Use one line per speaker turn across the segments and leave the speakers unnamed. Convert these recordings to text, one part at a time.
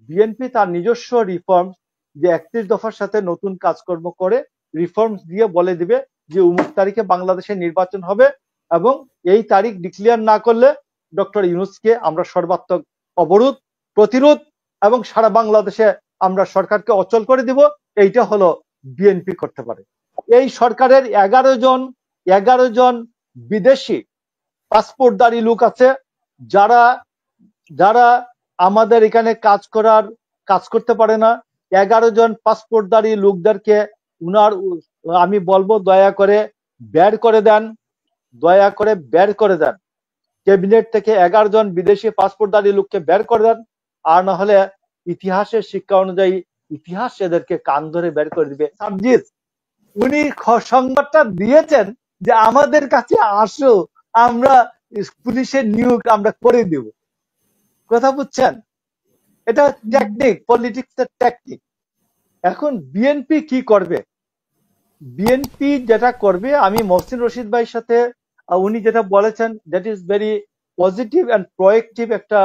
BNP তার নিজস্ব reforms যে 31 দফার সাথে নতুন কাজকর্ম করে রিফর্মস দিয়ে বলে দিবে যে অমুক তারিখে বাংলাদেশে নির্বাচন হবে এবং এই তারিখ ডিক্লেয়ার না করলে ডক্টর ইউনূসকে আমরা সর্বাত্মক অবরোধ প্রতিরোধ এবং সারা বাংলাদেশে আমরা সরকারকে অচল করে দিব। এইটা হলো বিএনপি করতে পারে। এই সরকারের 11 জন বিদেশি পাসপোর্টধারী লোক আছে যারা যারা আমাদের এখানে কাজ করতে পারে না। 11 জন পাসপোর্টধারী লোকদেরকে আমি বলবো দয়া করে বের করে দেন, দয়া করে বের করে দেন। ক্যাবিনেট থেকে 11 জন বিদেশি পাসপোর্টধারী লোককে বের করে দেন, আর না হলে ইতিহাসের শিক্ষা অনুযায়ী ইতিহাস এদেরকে কান ধরে বের করে দিবে। সাবজিৎ উনি সংবাদটা দিয়েছেন যে আমাদের কাছে আসো, আমরা পুলিশের নিয়োগ আমরা করে দেব। কথা বুঝছেন? এটা টেকনিক, পলিটিক্সের টেকনিক। এখন বিএনপি কি করবে? বিএনপি যেটা করবে, আমি মহসিন রশিদ ভাইয়ের সাথে উনি যেটা বলেছেন that is very positive and proactive একটা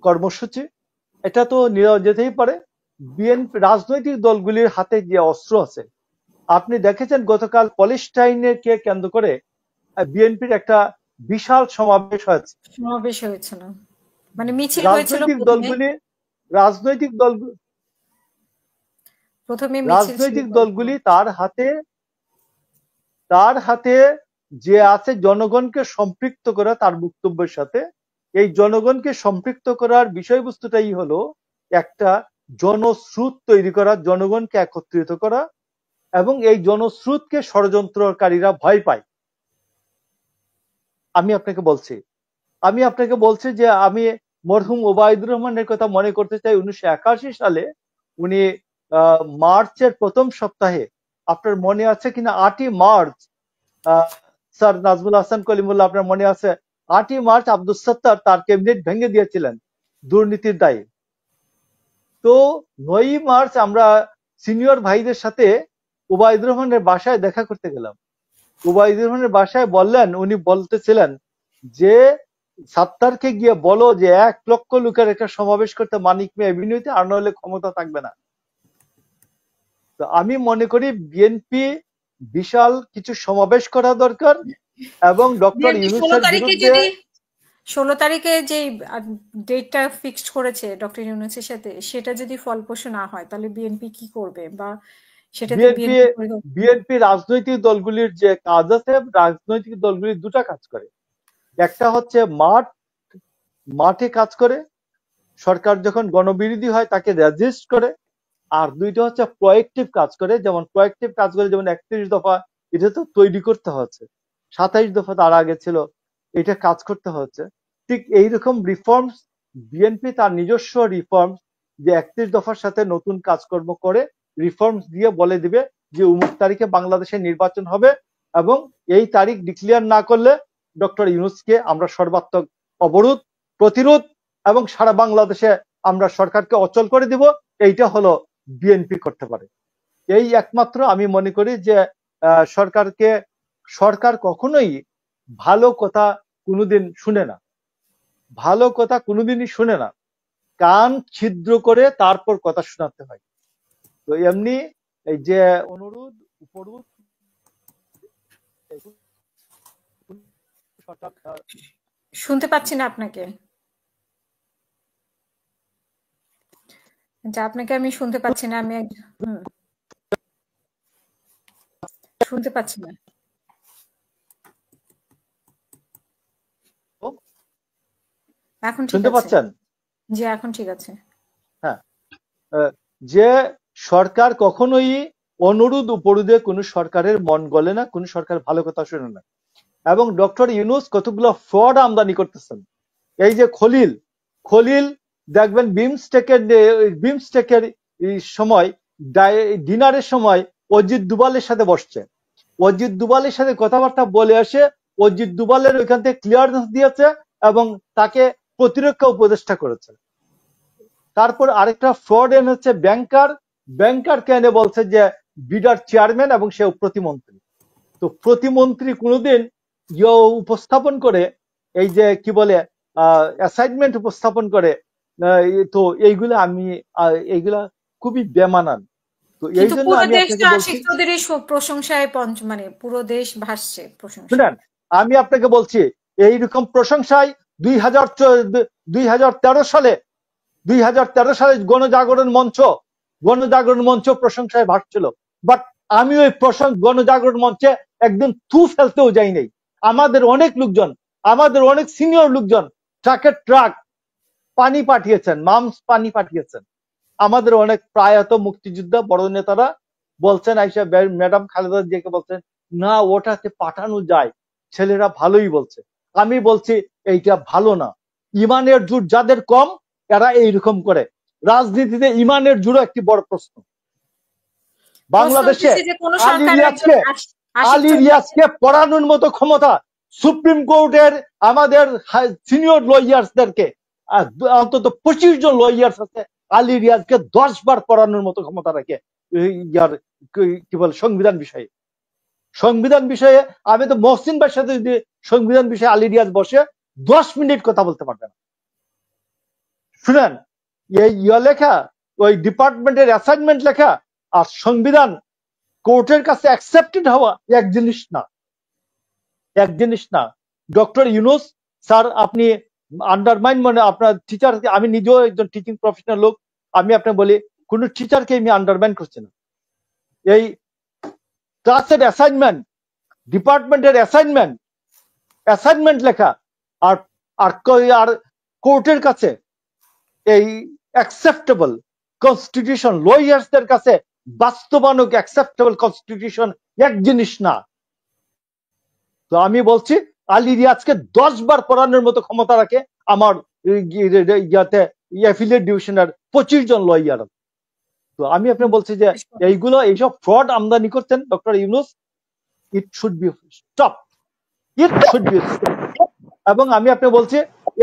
কর্মসূচি। এটা তো নেওয়া যেতেই পারে। বিএনপি রাজনৈতিক দলগুলির হাতে যে অস্ত্র আছে, আপনি দেখেছেন গতকাল প্যালেস্টাইনকে কেন্দ্র করে বিএনপির একটা বিশাল সমাবেশ হয়েছে
না মানে মিছিল হয়েছিল।
রাজনৈতিক দলগুলি তার হাতে যে আছে জনগণকে সম্পৃক্ত করা, তার বক্তব্যের সাথে এই জনগণকে সম্পৃক্ত করার বিষয়বস্তুটাই হলো একটা জনস্রোত তৈরি করা, জনগণকে একত্রিত করা, এবং এই জনস্রোতকে ষড়যন্ত্রকারীরা ভয় পায়। আমি আপনাকে বলছি যে আমি মরহুম ওবায়দুর রহমানের কথা মনে করতে চাই। 1981 সালে উনি মার্চের প্রথম সপ্তাহে, আপনার মনে আছে কিনা, 8ই মার্চ, স্যার নাজমুল হাসান কলিমুল্লাহ, আপনার মনে আছে, 8ই মার্চ আব্দুস সত্তার তার ক্যাবিনেট ভেঙে দিয়েছিলেন দুর্নীতির দায়ে। তো 9ই মার্চ আমরা সিনিয়র ভাইদের সাথে ওবায়দুর রহমানের বাসায় দেখা করতে গেলাম। ওবায়দুর রহমানের বাসায় উনি বলতেছিলেন যে সাত্তারকে গিয়ে বলো যে 1 লক্ষ লোকের একটা সমাবেশ করতে মানিক মিয়া এভিনিউতে, আর নইলে ক্ষমতা থাকবে না। তো আমি মনে করি বিএনপি বিশাল কিছু সমাবেশ করা দরকার এবং ডক্টর ইউনূসের বিরুদ্ধে
16 তারিখে যে ডেটটা ফিক্সড করেছে ডক্টর ইউনূসের সাথে, সেটা যদি ফলপ্রসূ না হয় তাহলে বিএনপি কি করবে? বা সেটা
বিএনপি রাজনৈতিক দলগুলির যে কাজ আছে, রাজনৈতিক দলগুলি দুটা কাজ করে। একটা হচ্ছে মাঠে কাজ করে, সরকার যখন গণবিরোধী হয় তাকে রেজিস্ট করে, আর দুইটা হচ্ছে প্রোয়েক্টিভ কাজ করে। যেমন 31 দফা এটা তো তৈরি করতে হচ্ছে, 27 দফা তার আগে ছিল, এটা কাজ করতে হচ্ছে। ঠিক এইরকম রিফর্মস বিএনপি তার নিজস্ব রিফর্মস যে 31 দফার সাথে নতুন কাজকর্ম করে রিফর্মস দিয়ে বলে দিবে যে অমুক তারিখে বাংলাদেশে নির্বাচন হবে এবং এই তারিখ ডিক্লেয়ার না করলে ডক্টর ইউনূসকে আমরা সর্বাত্মক অবরোধ প্রতিরোধ এবং সারা বাংলাদেশে আমরা সরকারকে অচল করে দিব। এইটা হলো বিএনপি করতে পারে। এই একমাত্র আমি মনে করি যে সরকার কখনোই ভালো কথা কোনোদিন শুনে না, ভালো কথা কোনোদিনই শুনে না, কান ছিদ্র করে তারপর কথা শোনাতে হয়। তো এমনি এই যে অনুরোধ উপরোধ
শুনতে পাচ্ছি না আপনাকে, আপনাকে আমি শুনতে পাচ্ছি না। আমি শুনতে পাচ্ছি না। এখন
শুনতে পাচ্ছেন?
জি, এখন ঠিক আছে।
হ্যাঁ, যে সরকার কখনোই অনুরোধ উপরোধে কোনো সরকারের মন গলে না, কোনো সরকার ভালো কথা শুনে না। এবং ডক্টর ইউনূস কতগুলো ফ্রড আমদানি করতেছেন। এই যে খলিল দেখবেন বিমস্টেকের সময় ডিনারের সময় অজিত দুবালের সাথে বসছে, অজিত দুবালের সাথে কথাবার্তা বলে আসে, অজিত দুবালের ওইখান থেকে ক্লিয়ারেন্স দিয়েছে এবং তাকে প্রতিরক্ষা উপদেষ্টা করেছে। তারপর আরেকটা ফ্রড হচ্ছে ব্যাংকারকে এনে বলছে যে বিডার চেয়ারম্যান এবং সে প্রতিমন্ত্রী। তো প্রতিমন্ত্রী কোনোদিন উপস্থাপন করে, এই যে কি বলে অ্যাসাইনমেন্ট উপস্থাপন করে তো এইগুলো আমি এইগুলা খুবই বেমানান। তো এই
কিন্তু
জন্য
পুরো
আমি
দেশ তো
আপনাকে বলছি,
আশিক চৌধুরীর প্রশংসায় মানে পুরো দেশ ভাসছে প্রশংসায়।
শুনেন আমি আপনাকে বলছি এইরকম প্রশংসায় 2013 সালে 2013 সালে গণজাগরণ মঞ্চ প্রশংসায় ভাসছিল। বাট আমি ওই গণজাগরণ মঞ্চে একদিন থু ফেলতেও যাই নাই। আমাদের অনেক লোকজন, আমাদের অনেক সিনিয়র লোকজন ট্রাক পানি পাঠিয়েছেন, মামস পানি পাঠিয়েছেন। আমাদের অনেক প্রয়াত মুক্তিযোদ্ধা বড় নেতারা বলছেন, আইসা ম্যাডাম খালেদা জিয়াকে বলছেন না ওটাতে পাঠানো যায়, ছেলেরা ভালোই বলছে। আমি বলছি এইটা ভালো না। ইমানের জোর যাদের কম এরা এইরকম করে। রাজনীতিতে ইমানের জোরও একটি বড় প্রশ্ন। বাংলাদেশে আলী রিয়াজকে পড়ানোর মতো ক্ষমতা সুপ্রিম কোর্টের আমাদের সিনিয়র লয়ার্সদেরকে অন্তত 25 জন লয়ার্স আছে আলী রিয়াজকে 10 বার পড়ানোর মতো ক্ষমতা রাখে কি বলে সংবিধান বিষয়ে। আমি তো মহসিন ভাইয়ের সাথে যদি সংবিধান বিষয়ে আলী রিয়াজ বসে 10 মিনিট কথা বলতে পারবে না। শুনেন এই লেখা ওই ডিপার্টমেন্টের অ্যাসাইনমেন্ট লেখা আর সংবিধান কোর্টের কাছে অ্যাকসেপ্টেড হওয়া এক জিনিস না। ডক্টর ইউনূস স্যার আপনি আন্ডারমাইন মানে আপনার টিচার, আমি নিজেও একজন টিচিং প্রফেশনাল লোক, আমি আপনাকে বলি কোন টিচারকে আমি আন্ডারমাইন করছি না। এই ক্লাসের অ্যাসাইনমেন্ট, ডিপার্টমেন্টের অ্যাসাইনমেন্ট লেখা আর আর কোর্টের কাছে এই অ্যাকসেপ্টেবল কনস্টিটিউশন, লয়ার্সদের কাছে বাস্তবায়নক অ্যাকসেপ্টেবল কনস্টিটিউশন এক জিনিস না। তো আমি বলছি আলী রিয়াজকে 10 বার পড়ানোর মতো ক্ষমতা রাখে আমার ইয়াতে অ্যাফিলিয়েট ডিভিশনের 25 জন লয়ার। তো আমি আপনি বলছি যে এইসব ফ্রড আমদানি করছেন doctor Yunus, it should be stop. এবং আমি আপনি বলছি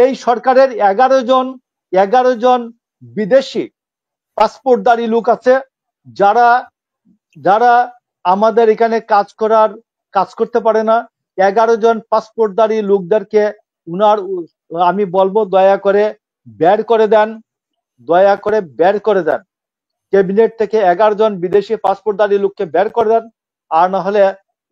এই সরকারের 11 জন বিদেশি পাসপোর্টধারী লোক আছে যারা আমাদের এখানে কাজ করতে পারে না। 11 জন পাসপোর্টধারী লোকদেরকে আমি বলবো দয়া করে বের করে দেন। ক্যাবিনেট থেকে 11 জন বিদেশি পাসপোর্টধারী লোককে বের করে দেন। আর না হলে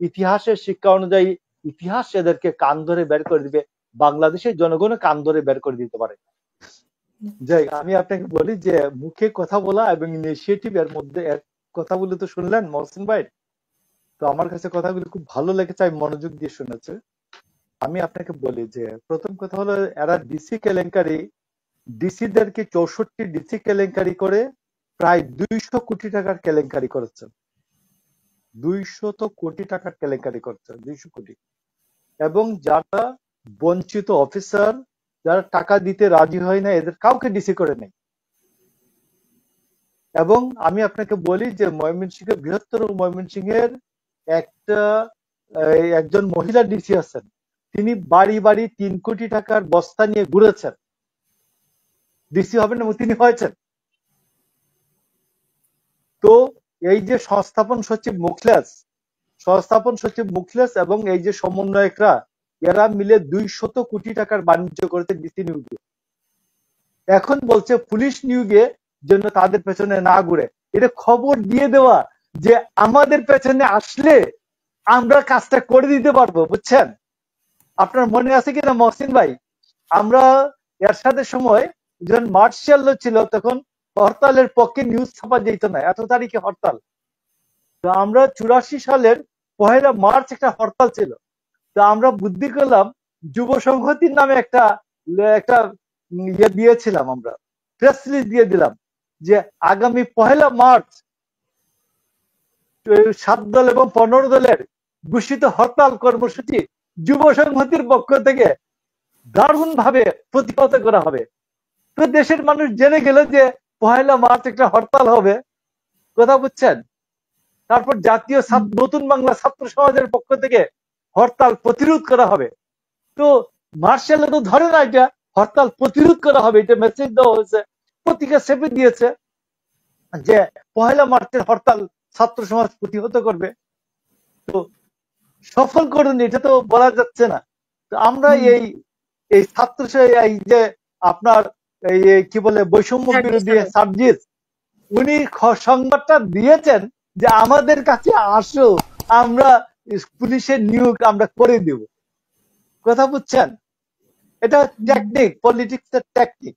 ইতিহাসের শিক্ষা অনুযায়ী ইতিহাস এদেরকে কান ধরে বের করে দিবে, বাংলাদেশের জনগণ কান ধরে বের করে দিতে পারে। যাই আমি আপনাকে বলি যে মুখে কথা বলা এবং ইনিশিয়েটিভ এর মধ্যে কথাগুলো তো শুনলেন মহসিন ভাই, তো আমার কাছে কথাগুলো খুব ভালো লেগেছে, আমি মনোযোগ দিয়ে শুনেছি। আমি আপনাকে বলি যে প্রথম কথা হলো এরা ডিসি কেলেঙ্কারি, ডিসিদেরকে 64 ডিসি কেলেঙ্কারি করে প্রায় 200 কোটি টাকার কেলেঙ্কারি করেছেন। 200 কোটি টাকার কেলেঙ্কারি করছেন, 200 কোটি। এবং যারা বঞ্চিত অফিসার, যারা টাকা দিতে রাজি হয় না, এদের কাউকে ডিসি করে নেই। এবং আমি আপনাকে বলি যে ময়মনসিংহের বৃহত্তর ময়মনসিংহের একজন মহিলা ডিসি আছেন, তিনি বাড়ি বাড়ি 3 কোটি টাকার বস্তা নিয়ে ঘুরেছেন, ডিসি হবেন এবং তিনি হয়েছেন। তো এই যে সংস্থাপন সচিব মুখলেস এবং এই যে সমন্বয়করা, এরা মিলে 200 কোটি টাকার বাণিজ্য করেছে ডিসি নিয়োগে। এখন বলছে পুলিশ নিয়োগে জন্য তাদের পেছনে না ঘুরে, এটা খবর দিয়ে দেওয়া যে আমাদের পেছনে আসলে আমরা কাজটা করে দিতে পারবো, বুঝছেন? আপনার মনে আছে কিনা মহসিন ভাই, আমরা এরশাদের সময় যখন মার্শাল ছিল তখন হরতালের পক্ষে নিউজ ছাপা যেত না, এত তারিখে হরতাল। তো আমরা 84 সালের 1 মার্চ একটা হরতাল ছিল। তো আমরা বুদ্ধি করলাম, যুব সংহতির নামে একটা দিয়েছিলাম, আমরা প্রেস রিলিজ দিয়ে দিলাম যে আগামী 1 মার্চ 7 দল এবং 15 দলের ঘোষিত হরতাল কর্মসূচি যুব সংহতির পক্ষ থেকে দারুণ ভাবে প্রতিহত করা হবে। তো দেশের মানুষ জেনে গেল যে 1 মার্চ একটা হরতাল হবে, কথা বুঝছেন? তারপর জাতীয় নতুন বাংলা ছাত্র সমাজের পক্ষ থেকে হরতাল প্রতিরোধ করা হবে। তো মার্শাল তো ধরে না এটা হরতাল প্রতিরোধ করা হবে, এটা মেসেজ দেওয়া হয়েছে, পত্রিকা চেপে দিয়েছে যে 1 মার্চের হরতাল ছাত্র সমাজ প্রতিহত করবে। তো সফল করুন এটা তো বলা যাচ্ছে না। তো আমরা এই ছাত্র এই যে আপনার কি বলে বৈষম্য বিরোধী
সার্জিস
সার্জিস, উনি সংবাদটা দিয়েছেন যে আমাদের কাছে আসো, আমরা পুলিশের নিয়োগ আমরা করে দেব। কথা বুঝছেন? এটা টেকনিক, পলিটিক্স এর টেকনিক।